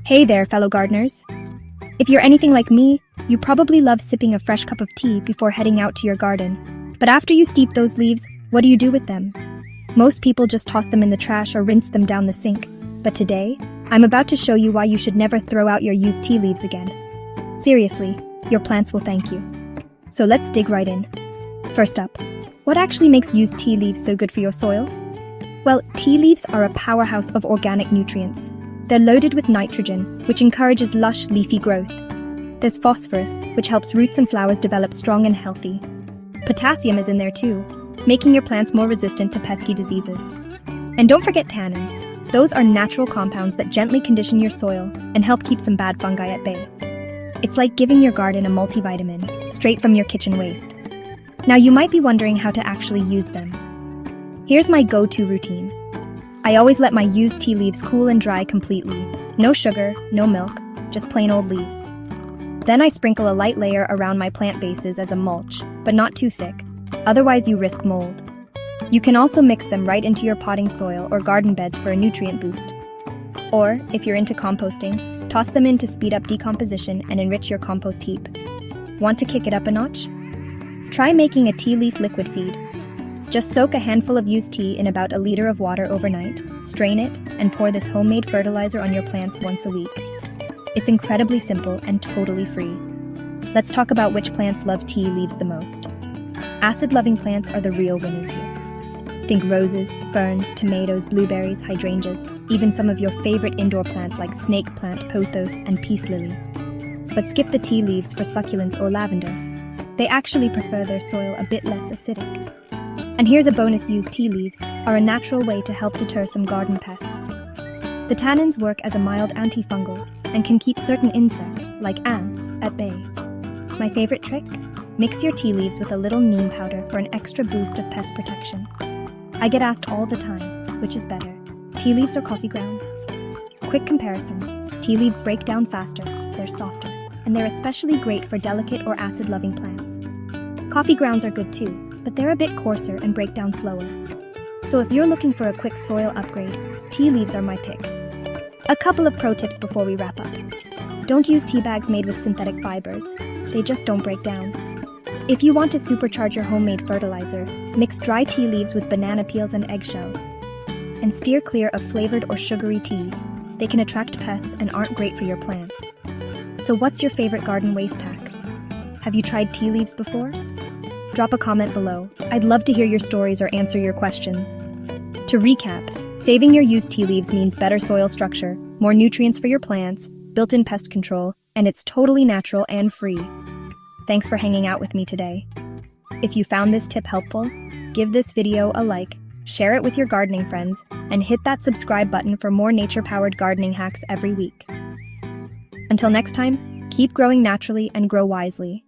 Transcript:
Hey there, fellow gardeners. If you're anything like me, you probably love sipping a fresh cup of tea before heading out to your garden. But after you steep those leaves, what do you do with them? Most people just toss them in the trash or rinse them down the sink. But today, I'm about to show you why you should never throw out your used tea leaves again. Seriously, your plants will thank you. So let's dig right in. First up, what actually makes used tea leaves so good for your soil? Well, tea leaves are a powerhouse of organic nutrients. They're loaded with nitrogen, which encourages lush, leafy growth. There's phosphorus, which helps roots and flowers develop strong and healthy. Potassium is in there too, making your plants more resistant to pesky diseases. And don't forget tannins. Those are natural compounds that gently condition your soil and help keep some bad fungi at bay. It's like giving your garden a multivitamin, straight from your kitchen waste. Now you might be wondering how to actually use them. Here's my go-to routine. I always let my used tea leaves cool and dry completely. No sugar, no milk, just plain old leaves. Then I sprinkle a light layer around my plant bases as a mulch, but not too thick, otherwise you risk mold. You can also mix them right into your potting soil or garden beds for a nutrient boost. Or, if you're into composting, toss them in to speed up decomposition and enrich your compost heap. Want to kick it up a notch? Try making a tea leaf liquid feed. Just soak a handful of used tea in about a liter of water overnight, strain it, and pour this homemade fertilizer on your plants once a week. It's incredibly simple and totally free. Let's talk about which plants love tea leaves the most. Acid-loving plants are the real winners here. Think roses, ferns, tomatoes, blueberries, hydrangeas, even some of your favorite indoor plants like snake plant, pothos, and peace lily. But skip the tea leaves for succulents or lavender. They actually prefer their soil a bit less acidic. And here's a bonus: used tea leaves are a natural way to help deter some garden pests. The tannins work as a mild antifungal and can keep certain insects, like ants, at bay. My favorite trick? Mix your tea leaves with a little neem powder for an extra boost of pest protection. I get asked all the time, which is better, tea leaves or coffee grounds? Quick comparison: tea leaves break down faster, they're softer, and they're especially great for delicate or acid-loving plants. Coffee grounds are good too, but they're a bit coarser and break down slower. So if you're looking for a quick soil upgrade, tea leaves are my pick. A couple of pro tips before we wrap up. Don't use tea bags made with synthetic fibers. They just don't break down. If you want to supercharge your homemade fertilizer, mix dry tea leaves with banana peels and eggshells. And steer clear of flavored or sugary teas. They can attract pests and aren't great for your plants. So what's your favorite garden waste hack? Have you tried tea leaves before? Drop a comment below. I'd love to hear your stories or answer your questions. To recap, saving your used tea leaves means better soil structure, more nutrients for your plants, built-in pest control, and it's totally natural and free. Thanks for hanging out with me today. If you found this tip helpful, give this video a like, share it with your gardening friends, and hit that subscribe button for more nature-powered gardening hacks every week. Until next time, keep growing naturally and grow wisely.